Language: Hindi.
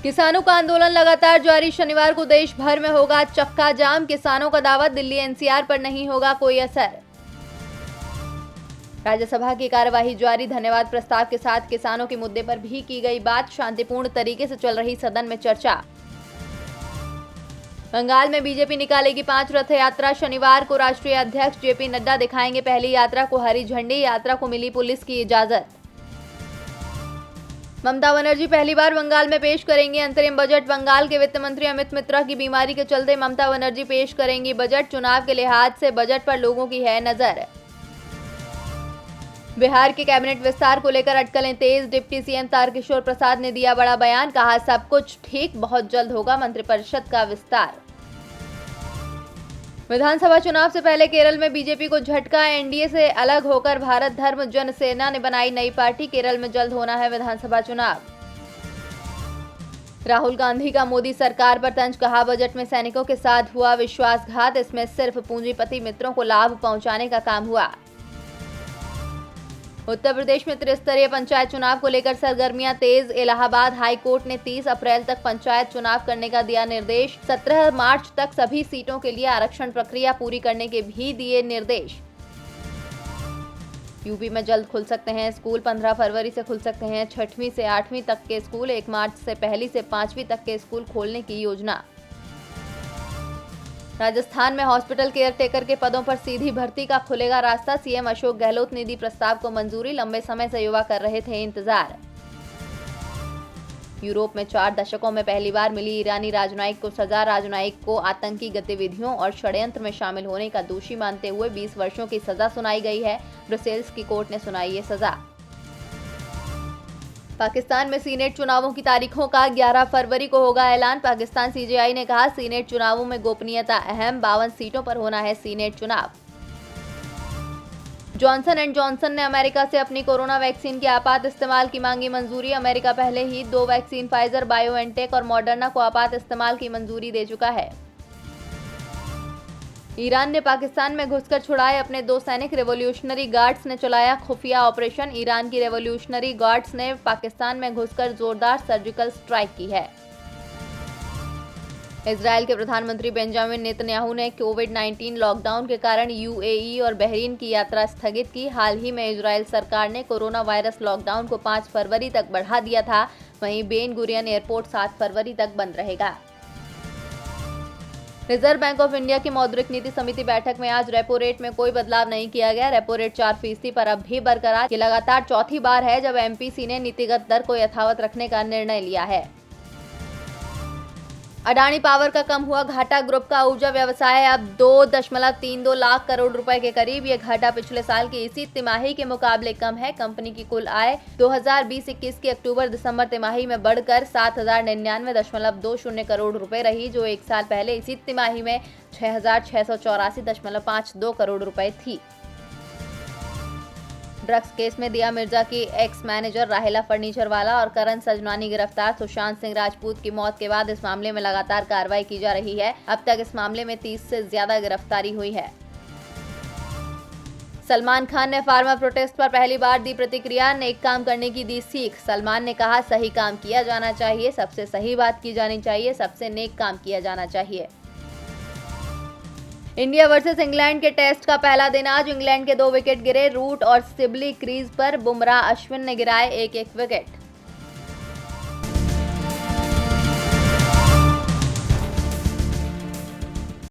किसानों का आंदोलन लगातार जारी। शनिवार को देश भर में होगा चक्का जाम। किसानों का दावा, दिल्ली एनसीआर पर नहीं होगा कोई असर। राज्यसभा की कार्यवाही जारी। धन्यवाद प्रस्ताव के साथ किसानों के मुद्दे पर भी की गई बात। शांतिपूर्ण तरीके से चल रही सदन में चर्चा। बंगाल में बीजेपी निकालेगी 5 रथ यात्रा। शनिवार को राष्ट्रीय अध्यक्ष जेपी नड्डा दिखाएंगे पहली यात्रा को हरी झंडी। यात्रा को मिली पुलिस की इजाजत। ममता बनर्जी पहली बार बंगाल में पेश करेंगी अंतरिम बजट। बंगाल के वित्त मंत्री अमित मित्रा की बीमारी के चलते ममता बनर्जी पेश करेंगी बजट। चुनाव के लिहाज से बजट पर लोगों की है नजर। बिहार के कैबिनेट विस्तार को लेकर अटकलें तेज। डिप्टी सीएम तारकिशोर प्रसाद ने दिया बड़ा बयान। कहा, सब कुछ ठीक, बहुत जल्द होगा मंत्रिपरिषद का विस्तार। विधानसभा चुनाव से पहले केरल में बीजेपी को झटका। एनडीए से अलग होकर भारत धर्म जनसेना ने बनाई नई पार्टी। केरल में जल्द होना है विधानसभा चुनाव। राहुल गांधी का मोदी सरकार पर तंज। कहा, बजट में सैनिकों के साथ हुआ विश्वासघात। इसमें सिर्फ पूंजीपति मित्रों को लाभ पहुंचाने का काम हुआ। उत्तर प्रदेश में त्रिस्तरीय पंचायत चुनाव को लेकर सरगर्मियां तेज। इलाहाबाद हाई कोर्ट ने 30 अप्रैल तक पंचायत चुनाव करने का दिया निर्देश। 17 मार्च तक सभी सीटों के लिए आरक्षण प्रक्रिया पूरी करने के भी दिए निर्देश। यूपी में जल्द खुल सकते हैं स्कूल। 15 फरवरी से खुल सकते हैं 6वीं से 8वीं तक के स्कूल। 1 मार्च से 1 से 5वीं तक के स्कूल खोलने की योजना। राजस्थान में हॉस्पिटल केयर टेकर के पदों पर सीधी भर्ती का खुलेगा रास्ता। सीएम अशोक गहलोत ने दी प्रस्ताव को मंजूरी। लंबे समय से युवा कर रहे थे इंतजार। यूरोप में 4 दशकों में पहली बार मिली ईरानी राजनयिक को सजा। राजनयिक को आतंकी गतिविधियों और षड्यंत्र में शामिल होने का दोषी मानते हुए 20 वर्षों की सजा सुनाई गई है। ब्रसेल्स की कोर्ट ने सुनाई ये सजा। पाकिस्तान में सीनेट चुनावों की तारीखों का 11 फरवरी को होगा ऐलान। पाकिस्तान सीजेआई ने कहा, सीनेट चुनावों में गोपनीयता अहम। 52 सीटों पर होना है सीनेट चुनाव। जॉनसन एंड जॉनसन ने अमेरिका से अपनी कोरोना वैक्सीन के आपात इस्तेमाल की मांगी मंजूरी। अमेरिका पहले ही 2 वैक्सीन फाइजर, बायोएनटेक और मॉडर्ना को आपात इस्तेमाल की मंजूरी दे चुका है। ईरान ने पाकिस्तान में घुसकर छुड़ाए अपने 2 सैनिक। रेवोल्यूशनरी गार्ड्स ने चलाया खुफिया ऑपरेशन। ईरान की रेवोल्यूशनरी गार्ड्स ने पाकिस्तान में घुसकर जोरदार सर्जिकल स्ट्राइक की है। इजरायल के प्रधानमंत्री बेंजामिन नेतन्याहू ने कोविड-19 लॉकडाउन के कारण यूएई और बहरीन की यात्रा स्थगित की। हाल ही में इजरायल सरकार ने कोरोना वायरस लॉकडाउन को 5 फरवरी तक बढ़ा दिया था। वहीं बेन गुरियन एयरपोर्ट 7 फरवरी तक बंद रहेगा। रिजर्व बैंक ऑफ इंडिया की मौद्रिक नीति समिति बैठक में आज रेपो रेट में कोई बदलाव नहीं किया गया। रेपो रेट 4% पर अब भी बरकरार। ये लगातार चौथी बार है जब एमपीसी ने नीतिगत दर को यथावत रखने का निर्णय लिया है। अडानी पावर का कम हुआ घाटा। ग्रुप का ऊर्जा व्यवसाय अब 2.32 लाख करोड़ रुपए के करीब। ये घाटा पिछले साल की इसी तिमाही के मुकाबले कम है। कंपनी की कुल आय 2020-21 की अक्टूबर-दिसंबर तिमाही में बढ़कर 7,099.20 करोड़ रुपए रही, जो 1 साल पहले इसी तिमाही में 6,684.52 करोड़ रुपए थी। ड्रग्स केस में दिया मिर्जा की एक्स मैनेजर राहेला फर्नीचरवाला और करण सजनानी गिरफ्तार। सुशांत सिंह राजपूत की मौत के बाद इस मामले में लगातार कार्रवाई की जा रही है। अब तक इस मामले में 30 से ज्यादा गिरफ्तारी हुई है। सलमान खान ने फार्मा प्रोटेस्ट पर पहली बार दी प्रतिक्रिया। नेक काम करने की दी सीख। सलमान ने कहा, सही काम किया जाना चाहिए, सबसे सही बात की जानी चाहिए, सबसे नेक काम किया जाना चाहिए। इंडिया वर्सेस इंग्लैंड के टेस्ट का पहला दिन आज। इंग्लैंड के 2 विकेट गिरे। रूट और सिबली क्रीज पर। बुमराह, अश्विन ने गिराए 1-1 विकेट।